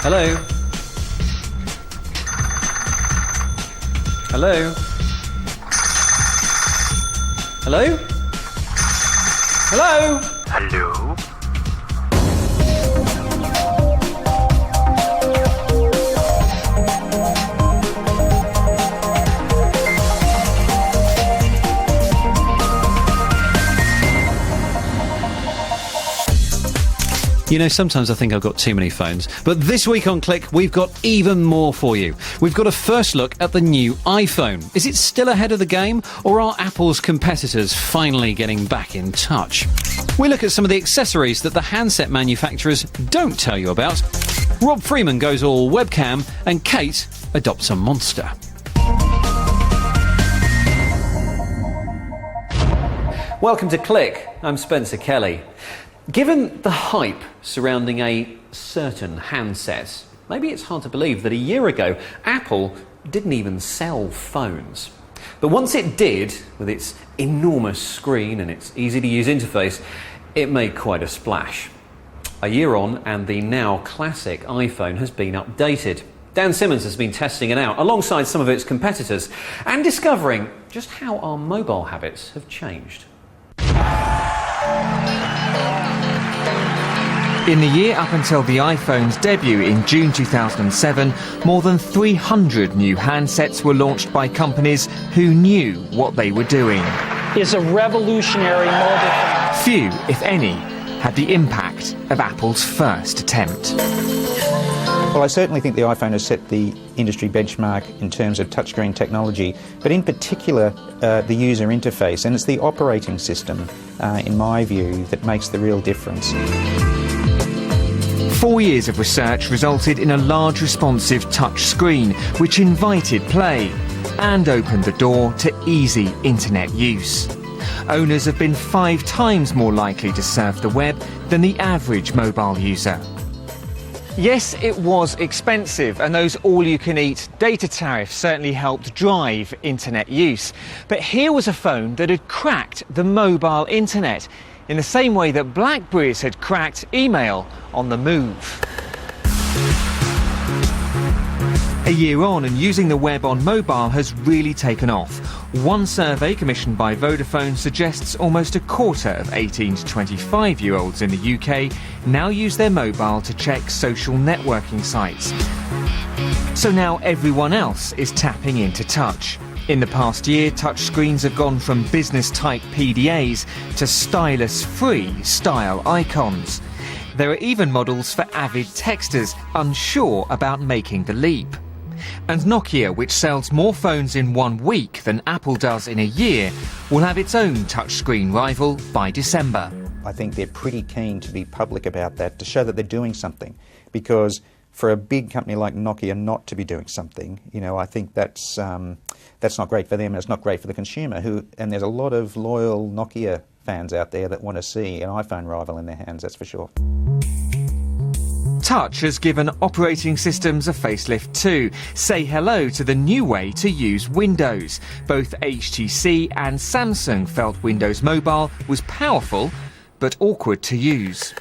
Hello? Hello? Hello? Hello? Hello? You know, sometimes I think I've got too many phones, but this week on Click, we've got even more for you. We've got a first look at the new iPhone. Is it still ahead of the game, or are Apple's competitors finally getting back in touch? We look at some of the accessories that the handset manufacturers don't tell you about. Rob Freeman goes all webcam, and Kate adopts a monster. Welcome to Click. I'm Spencer Kelly. Given the hype surrounding a certain handset, maybe it's hard to believe that a year ago, Apple didn't even sell phones. But once it did, with its enormous screen and its easy-to-use interface, it made quite a splash. A year on, and the now classic iPhone has been updated. Dan Simmons has been testing it out alongside some of its competitors and discovering just how our mobile habits have changed. In the year up until the iPhone's debut in June 2007, more than 300 new handsets were launched by companies who knew what they were doing. Is a revolutionary mobile phone. Few, if any, had the impact of Apple's first attempt. Well, I certainly think the iPhone has set the industry benchmark in terms of touchscreen technology, but in particular the user interface, and it's the operating system, in my view, that makes the real difference. 4 years of research resulted in a large responsive touch screen which invited play and opened the door to easy internet use. Owners have been 5 times more likely to surf the web than the average mobile user. Yes, it was expensive, and those all-you-can-eat data tariffs certainly helped drive internet use. But here was a phone that had cracked the mobile internet, in the same way that BlackBerries had cracked email on the move. A year on, and using the web on mobile has really taken off. One survey commissioned by Vodafone suggests almost a quarter of 18 to 25-year-olds in the UK now use their mobile to check social networking sites. So now everyone else is tapping into touch. In the past year, touchscreens have gone from business-type PDAs to stylus-free style icons. There are even models for avid texters unsure about making the leap. And Nokia, which sells more phones in 1 week than Apple does in a year, will have its own touchscreen rival by December. I think they're pretty keen to be public about that, to show that they're doing something, because for a big company like Nokia not to be doing something, you know, I think that's not great for them, and it's not great for the consumer. And there's a lot of loyal Nokia fans out there that want to see an iPhone rival in their hands, that's for sure. Touch has given operating systems a facelift too. Say hello to the new way to use Windows. Both HTC and Samsung felt Windows Mobile was powerful but awkward to use.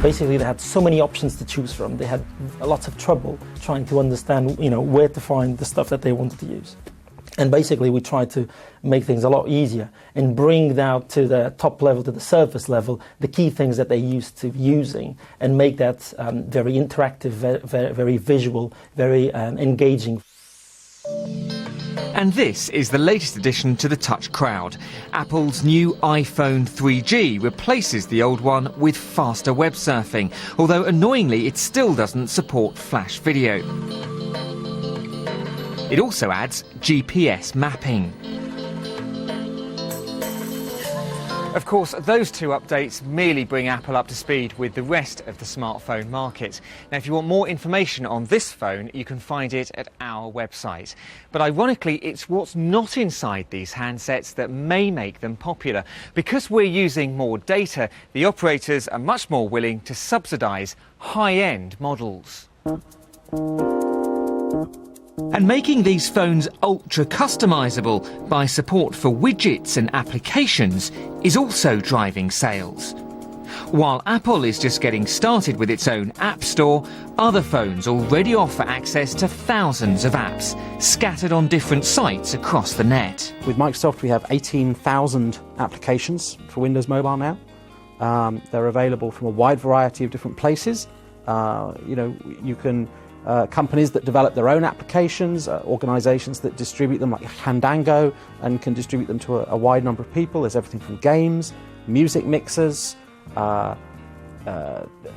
Basically, they had so many options to choose from. They had lots of trouble trying to understand, where to find the stuff that they wanted to use. And basically, we tried to make things a lot easier and bring down to the top level, to the surface level, the key things that they're used to using, and make that very interactive, very visual, very engaging. And this is the latest addition to the touch crowd. Apple's new iPhone 3G replaces the old one with faster web surfing, although annoyingly it still doesn't support flash video. It also adds GPS mapping. Of course, those 2 updates merely bring Apple up to speed with the rest of the smartphone market. Now, if you want more information on this phone, you can find it at our website. But ironically, it's what's not inside these handsets that may make them popular. Because we're using more data, the operators are much more willing to subsidise high-end models. And making these phones ultra-customisable by support for widgets and applications is also driving sales. While Apple is just getting started with its own App Store, other phones already offer access to thousands of apps, scattered on different sites across the net. With Microsoft, we have 18,000 applications for Windows Mobile now. They're available from a wide variety of different places. You can companies that develop their own applications, organisations that distribute them like Fandango and can distribute them to a wide number of people. There's everything from games, music mixers,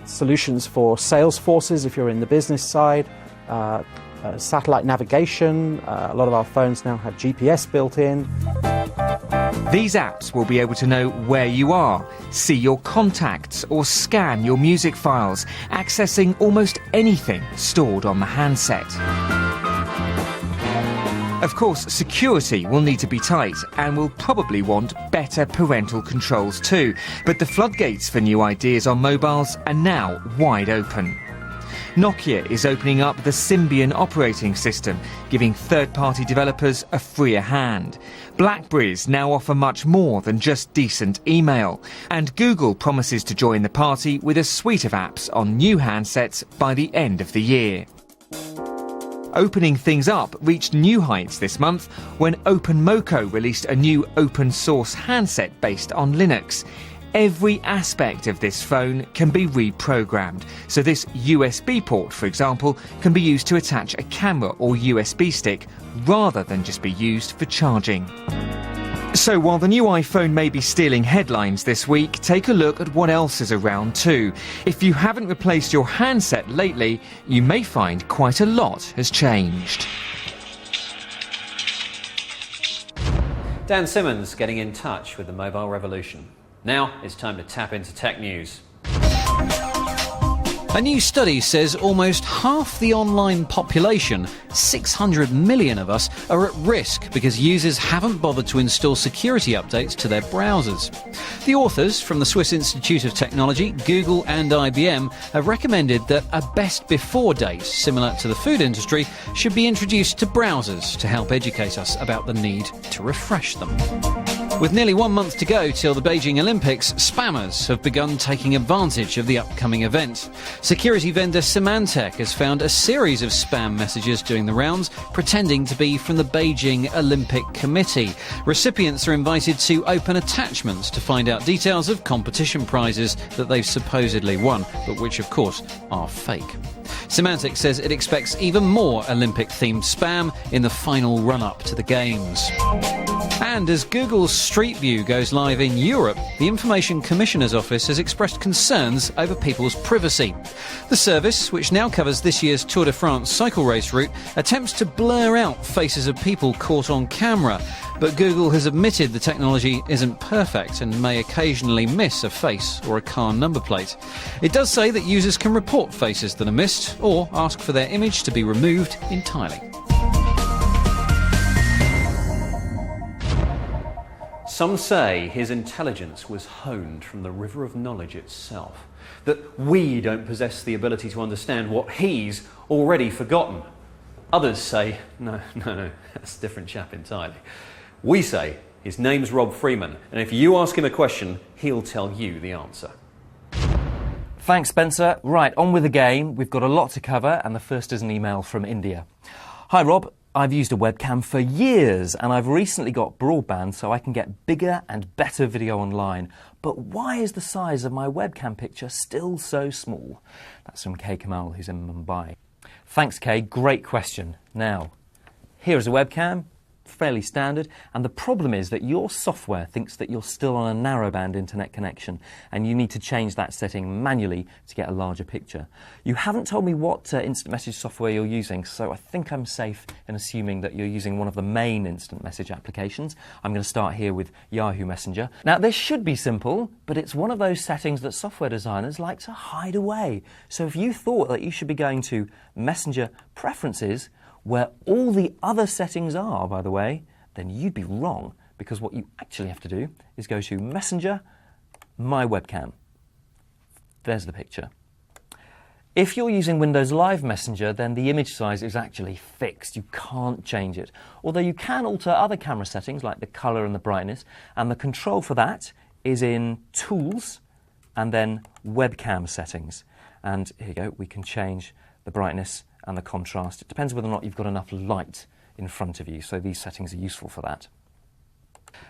solutions for sales forces if you're in the business side, satellite navigation. A lot of our phones now have GPS built in. These apps will be able to know where you are, see your contacts or scan your music files, accessing almost anything stored on the handset. Of course, security will need to be tight and will probably want better parental controls too. But the floodgates for new ideas on mobiles are now wide open. Nokia is opening up the Symbian operating system, giving third-party developers a freer hand. BlackBerries now offer much more than just decent email. And Google promises to join the party with a suite of apps on new handsets by the end of the year. Opening things up reached new heights this month when OpenMoko released a new open-source handset based on Linux. Every aspect of this phone can be reprogrammed. So this USB port, for example, can be used to attach a camera or USB stick rather than just be used for charging. So while the new iPhone may be stealing headlines this week, take a look at what else is around too. If you haven't replaced your handset lately, you may find quite a lot has changed. Dan Simmons getting in touch with the mobile revolution. Now it's time to tap into tech news. A new study says almost half the online population, 600 million of us, are at risk because users haven't bothered to install security updates to their browsers. The authors from the Swiss Institute of Technology, Google and IBM have recommended that a best before date, similar to the food industry, should be introduced to browsers to help educate us about the need to refresh them. With nearly 1 month to go till the Beijing Olympics, spammers have begun taking advantage of the upcoming event. Security vendor Symantec has found a series of spam messages doing the rounds, pretending to be from the Beijing Olympic Committee. Recipients are invited to open attachments to find out details of competition prizes that they've supposedly won, but which of course are fake. Symantec says it expects even more Olympic-themed spam in the final run-up to the Games. And as Google's Street View goes live in Europe, the Information Commissioner's Office has expressed concerns over people's privacy. The service, which now covers this year's Tour de France cycle race route, attempts to blur out faces of people caught on camera. But Google has admitted the technology isn't perfect and may occasionally miss a face or a car number plate. It does say that users can report faces that are missed or ask for their image to be removed entirely. Some say his intelligence was honed from the river of knowledge itself, that we don't possess the ability to understand what he's already forgotten. Others say, no, that's a different chap entirely. We say his name's Rob Freeman, and if you ask him a question, he'll tell you the answer. Thanks, Spencer. Right, on with the game. We've got a lot to cover, and the first is an email from India. Hi, Rob. I've used a webcam for years, and I've recently got broadband so I can get bigger and better video online. But why is the size of my webcam picture still so small? That's from Kay Kamal, who's in Mumbai. Thanks, Kay. Great question. Now, here is a webcam. Fairly standard, and the problem is that your software thinks that you're still on a narrowband internet connection and you need to change that setting manually to get a larger picture. You haven't told me what instant message software you're using, so I think I'm safe in assuming that you're using one of the main instant message applications. I'm going to start here with Yahoo Messenger. Now, this should be simple, but it's one of those settings that software designers like to hide away. So if you thought that you should be going to Messenger Preferences, where all the other settings are, by the way, then you'd be wrong, because what you actually have to do is go to Messenger, My Webcam. There's the picture. If you're using Windows Live Messenger, then the image size is actually fixed. You can't change it. Although you can alter other camera settings, like the colour and the brightness, and the control for that is in Tools, and then webcam settings. And here you go, we can change the brightness and the contrast. It depends whether or not you've got enough light in front of you, so these settings are useful for that.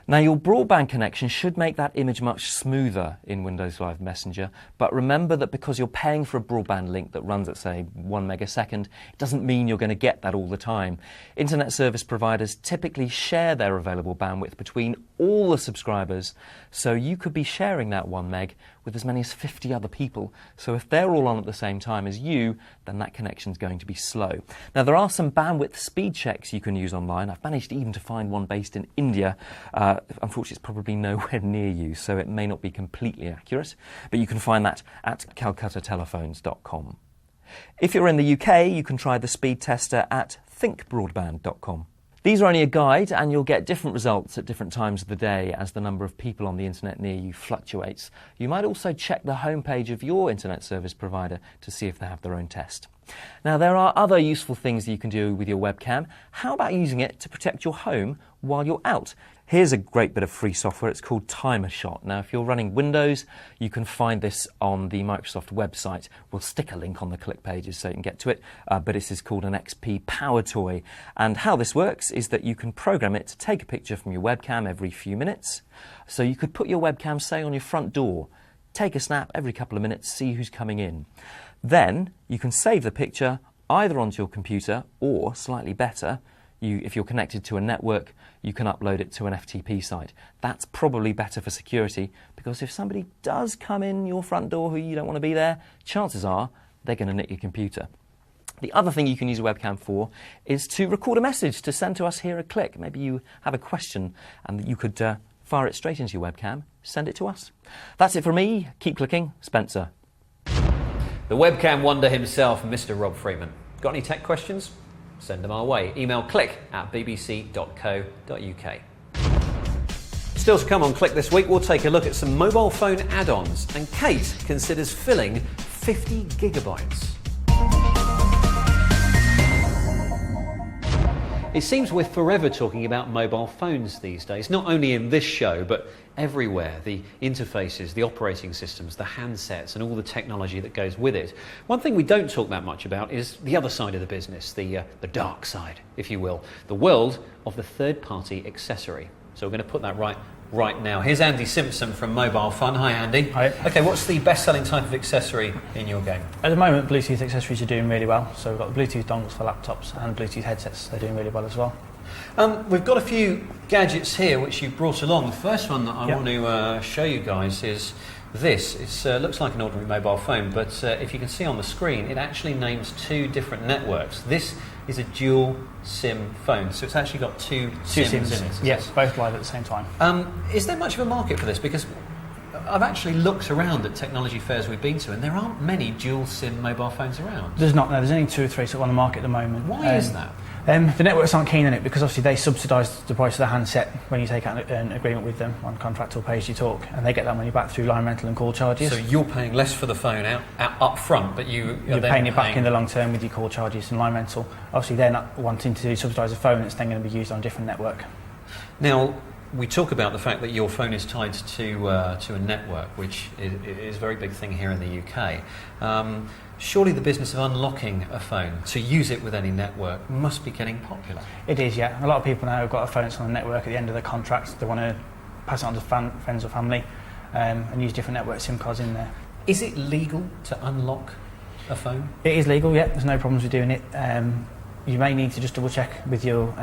Now, your broadband connection should make that image much smoother in Windows Live Messenger, but remember that because you're paying for a broadband link that runs at, say, 1 megasecond, it doesn't mean you're going to get that all the time. Internet service providers typically share their available bandwidth between all the subscribers, so you could be sharing that 1 meg with as many as 50 other people. So if they're all on at the same time as you, then that connection's going to be slow. Now, there are some bandwidth speed checks you can use online. I've managed even to find one based in India. Unfortunately, it's probably nowhere near you, so it may not be completely accurate, but you can find that at calcuttatelephones.com. If you're in the UK, you can try the speed tester at thinkbroadband.com. These are only a guide, and you'll get different results at different times of the day as the number of people on the internet near you fluctuates. You might also check the homepage of your internet service provider to see if they have their own test. Now, there are other useful things that you can do with your webcam. How about using it to protect your home while you're out? Here's a great bit of free software. It's called Timer Shot. Now, if you're running Windows, you can find this on the Microsoft website. We'll stick a link on the click pages so you can get to it, but this is called an XP Power Toy. And how this works is that you can program it to take a picture from your webcam every few minutes. So you could put your webcam, say, on your front door, take a snap every couple of minutes, see who's coming in. Then you can save the picture either onto your computer or, slightly better, if you're connected to a network, you can upload it to an FTP site. That's probably better for security, because if somebody does come in your front door who you don't want to be there, chances are they're going to nick your computer. The other thing you can use a webcam for is to record a message to send to us here at Click. Maybe you have a question and you could fire it straight into your webcam, send it to us. That's it for me. Keep clicking. Spencer. The webcam wonder himself, Mr. Rob Freeman. Got any tech questions? Send them our way. Email click@bbc.co.uk. Still to come on Click this week, we'll take a look at some mobile phone add-ons, and Kate considers filling 50 gigabytes. It seems we're forever talking about mobile phones these days, not only in this show, but everywhere. The interfaces, the operating systems, the handsets, and all the technology that goes with it. One thing we don't talk that much about is the other side of the business, the dark side, if you will, the world of the third-party accessory. So we're going to put that right now. Here's Andy Simpson from Mobile Fun. Hi, Andy. Hi. Okay, what's the best-selling type of accessory in your game? At the moment, Bluetooth accessories are doing really well. So we've got the Bluetooth dongles for laptops and Bluetooth headsets. They're doing really well as well. We've got a few gadgets here which you brought along. The first one that I want to show you guys is this. It looks like an ordinary mobile phone, but if you can see on the screen, it actually names two different networks. This is a dual SIM phone, so it's actually got two SIMs in it. Yes, both live at the same time. Is there much of a market for this? Because I've actually looked around at technology fairs we've been to, and there aren't many dual SIM mobile phones around. There's not. No, there's only 2 or 3 sort of on the market at the moment. Why is that? The networks aren't keen on it because obviously they subsidise the price of the handset when you take out an agreement with them on contract or pay as you talk, and they get that money back through line rental and call charges. So you're paying less for the phone up front, but you're paying it back in the long term with your call charges and line rental. Obviously they're not wanting to subsidise a phone that's then going to be used on a different network. Now, we talk about the fact that your phone is tied to a network, which is a very big thing here in the UK. Surely the business of unlocking a phone to use it with any network must be getting popular. It is, yeah. A lot of people now have got a phone that's on a network at the end of their contract. They want to pass it on to friends or family and use different network SIM cards in there. Is it legal to unlock a phone? It is legal, yeah. There's no problems with doing it. You may need to just double check with your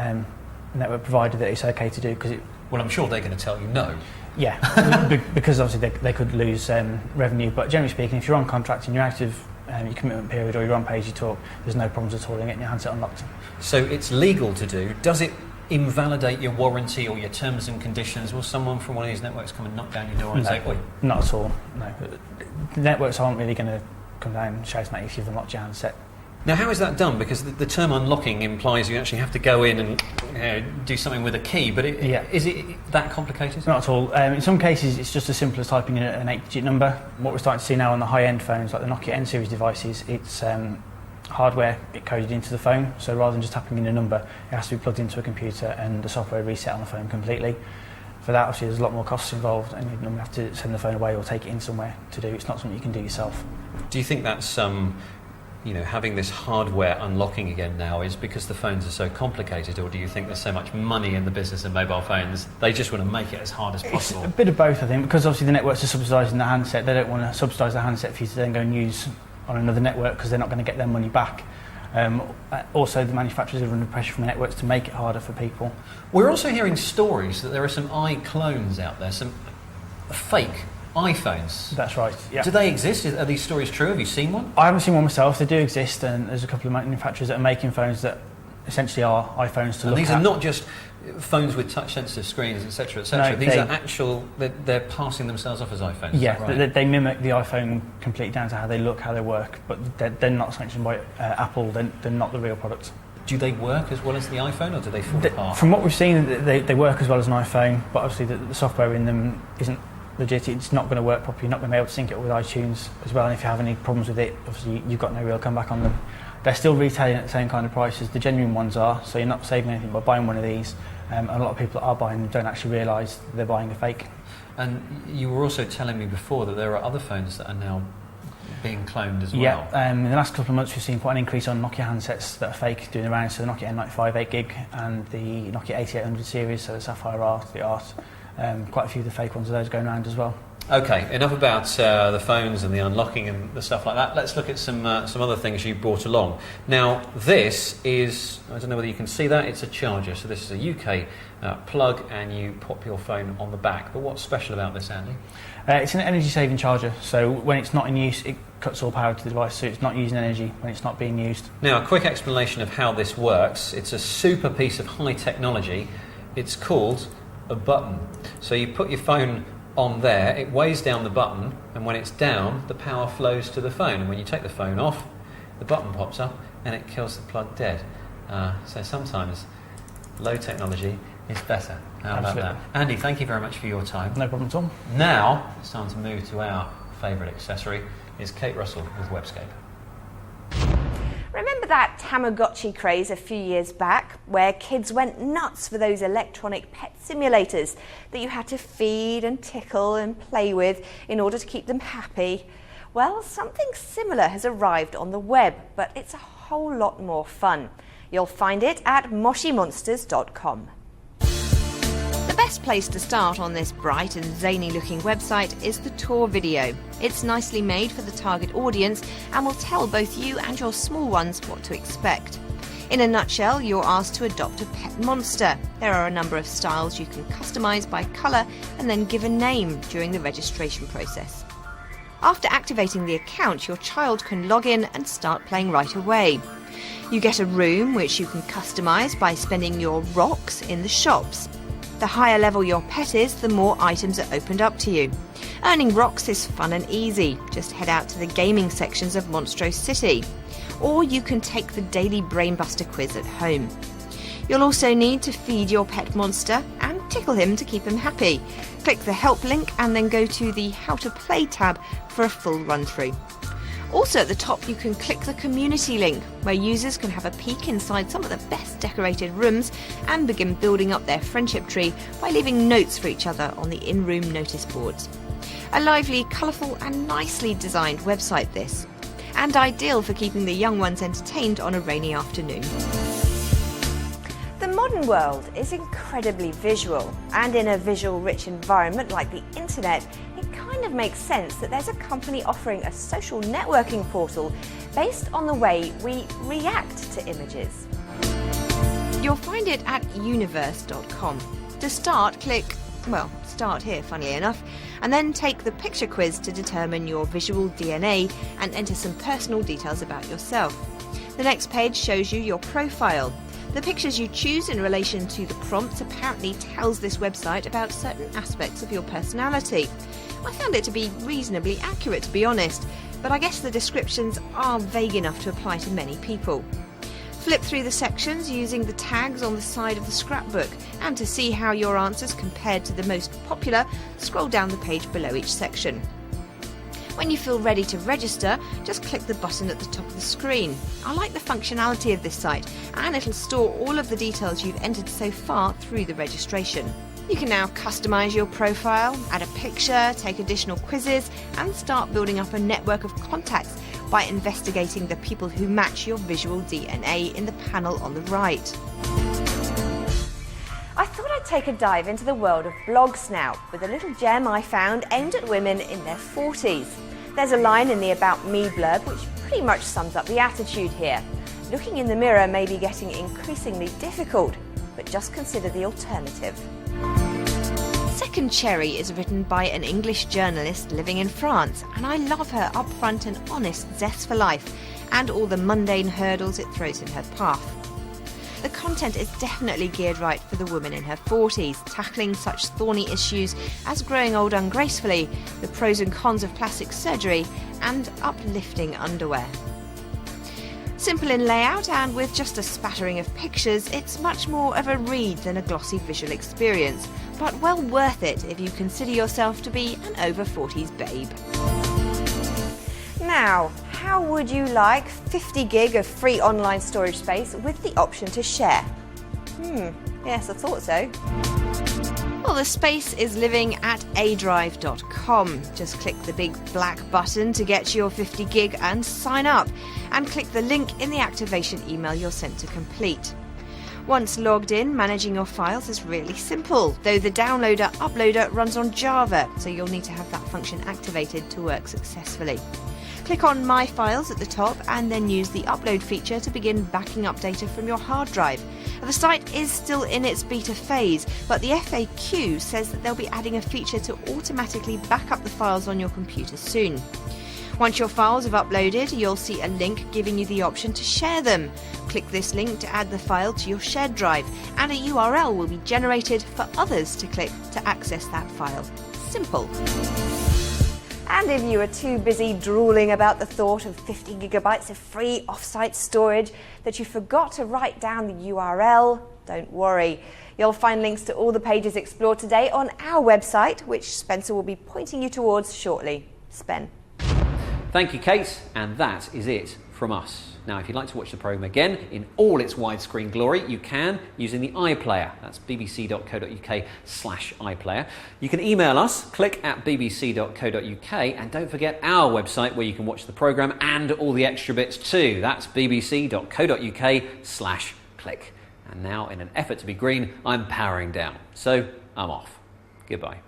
network provider that it's okay to do because it. Well, I'm sure they're going to tell you no. Yeah, because obviously they could lose revenue. But generally speaking, if you're on contract and you're out of your commitment period or you're on pay as you talk, there's no problems at all in getting your handset unlocked. So it's legal to do. Does it invalidate your warranty or your terms and conditions? Will someone from one of these networks come and knock down your door and say, oi? Not at all, no. The networks aren't really going to come down and shout at you if you've unlocked your handset. Now, how is that done? Because the term unlocking implies you actually have to go in and do something with a key, but is it that complicated? Not at all. In some cases, it's just as simple as typing in an 8-digit number. What we're starting to see now on the high-end phones, like the Nokia N-series devices, it's hardware coded into the phone, so rather than just tapping in a number, it has to be plugged into a computer and the software reset on the phone completely. For that, obviously, there's a lot more costs involved, and you normally have to send the phone away or take it in somewhere to do. It's not something you can do yourself. Do you think that's having this hardware unlocking again now is because the phones are so complicated, or do you think there's so much money in the business of mobile phones they just want to make it as hard as possible? It's a bit of both, I think, because obviously the networks are subsidising the handset. They don't want to subsidise the handset for you to then go and use on another network because they're not going to get their money back. Also, the manufacturers are under pressure from the networks to make it harder for people. We're also hearing stories that there are some iClones out there, some fake iPhones. That's right, yeah. Do they exist? Are these stories true? Have you seen one? I haven't seen one myself. They do exist, and there's a couple of manufacturers that are making phones that essentially are iPhones to look at. These are not just phones with touch-sensitive screens, etc., etc. No, These are actual. They're passing themselves off as iPhones. Yeah, is that right? they mimic the iPhone completely down to how they look, how they work, but they're not sanctioned by Apple. They're not the real product. Do they work as well as the iPhone, or do they fall apart? From what we've seen, they work as well as an iPhone, but obviously the software in them isn't legit. It's not going to work properly. You're not going to be able to sync it with iTunes as well, and if you have any problems with it, obviously you've got no real comeback on them. They're still retailing at the same kind of price as the genuine ones are, so you're not saving anything by buying one of these. A lot of people that are buying them don't actually realise they're buying a fake. And you were also telling me before that there are other phones that are now being cloned as well. Yeah, in the last couple of months we've seen quite an increase on Nokia handsets that are fake doing around, so the Nokia N95 8GB and the Nokia 8800 series, so the Sapphire Art, the Art, quite a few of the fake ones of those going around as well. Okay, enough about the phones and the unlocking and the stuff like that. Let's look at some other things you brought along. Now, this is, I don't know whether you can see that, it's a charger. So this is a UK plug, and you pop your phone on the back. But what's special about this, Andy? It's an energy-saving charger, so when it's not in use, it cuts all power to the device, so it's not using energy when it's not being used. Now, a quick explanation of how this works. It's a super piece of high technology. It's called a button. So you put your phone on there, it weighs down the button, and when it's down, the power flows to the phone. And when you take the phone off, the button pops up and it kills the plug dead. So sometimes low technology is better. How Absolutely. about that? Andy, thank you very much for your time. No problem at all. Now, it's time to move to our favourite accessory. Is Kate Russell with Webscape. Remember that Tamagotchi craze a few years back, where kids went nuts for those electronic pet simulators that you had to feed and tickle and play with in order to keep them happy? Well, something similar has arrived on the web, but it's a whole lot more fun. You'll find it at moshymonsters.com. The best place to start on this bright and zany looking website is the tour video. It's nicely made for the target audience and will tell both you and your small ones what to expect. In a nutshell, you're asked to adopt a pet monster. There are a number of styles you can customise by colour and then give a name during the registration process. After activating the account, your child can log in and start playing right away. You get a room which you can customise by spending your rocks in the shops. The higher level your pet is, the more items are opened up to you. Earning rocks is fun and easy. Just head out to the gaming sections of Monstrose City. Or you can take the daily Brainbuster quiz at home. You'll also need to feed your pet monster and tickle him to keep him happy. Click the help link and then go to the How to Play tab for a full run through. Also at the top you can click the community link, where users can have a peek inside some of the best decorated rooms and begin building up their friendship tree by leaving notes for each other on the in-room notice boards. A lively, colourful and nicely designed website this, and ideal for keeping the young ones entertained on a rainy afternoon. The modern world is incredibly visual, and in a visual-rich environment like the internet, it kind of makes sense that there's a company offering a social networking portal based on the way we react to images. You'll find it at universe.com. To start, start here, funnily enough, and then take the picture quiz to determine your visual DNA and enter some personal details about yourself. The next page shows you your profile. The pictures you choose in relation to the prompts apparently tells this website about certain aspects of your personality. I found it to be reasonably accurate, to be honest, but I guess the descriptions are vague enough to apply to many people. Flip through the sections using the tags on the side of the scrapbook, and to see how your answers compared to the most popular, scroll down the page below each section. When you feel ready to register, just click the button at the top of the screen. I like the functionality of this site, and it'll store all of the details you've entered so far through the registration. You can now customise your profile, add a picture, take additional quizzes, and start building up a network of contacts by investigating the people who match your visual DNA in the panel on the right. I thought I'd take a dive into the world of blogs now, with a little gem I found aimed at women in their 40s. There's a line in the About Me blurb which pretty much sums up the attitude here. Looking in the mirror may be getting increasingly difficult, but just consider the alternative. Second Cherry is written by an English journalist living in France, and I love her upfront and honest zest for life and all the mundane hurdles it throws in her path. The content is definitely geared right for the woman in her 40s, tackling such thorny issues as growing old ungracefully, the pros and cons of plastic surgery, and uplifting underwear. Simple in layout and with just a spattering of pictures, it's much more of a read than a glossy visual experience, but well worth it if you consider yourself to be an over 40s babe. Now, how would you like 50 gig of free online storage space with the option to share? Yes, I thought so. Well, the space is living at adrive.com. Just click the big black button to get your 50 gig and sign up, and click the link in the activation email you're sent to complete. Once logged in, managing your files is really simple, though the downloader-uploader runs on Java, so you'll need to have that function activated to work successfully. Click on My Files at the top and then use the upload feature to begin backing up data from your hard drive. The site is still in its beta phase, but the FAQ says that they'll be adding a feature to automatically back up the files on your computer soon. Once your files have uploaded, you'll see a link giving you the option to share them. Click this link to add the file to your shared drive, and a URL will be generated for others to click to access that file. Simple. And if you are too busy drooling about the thought of 50 gigabytes of free off-site storage that you forgot to write down the URL, don't worry. You'll find links to all the pages explored today on our website, which Spencer will be pointing you towards shortly. Spen. Thank you, Kate, and that is it from us. Now, if you'd like to watch the programme again in all its widescreen glory, you can using the iPlayer. That's bbc.co.uk/iPlayer. You can email us, click@bbc.co.uk, and don't forget our website where you can watch the programme and all the extra bits too. That's bbc.co.uk/click. And now, in an effort to be green, I'm powering down. So, I'm off. Goodbye.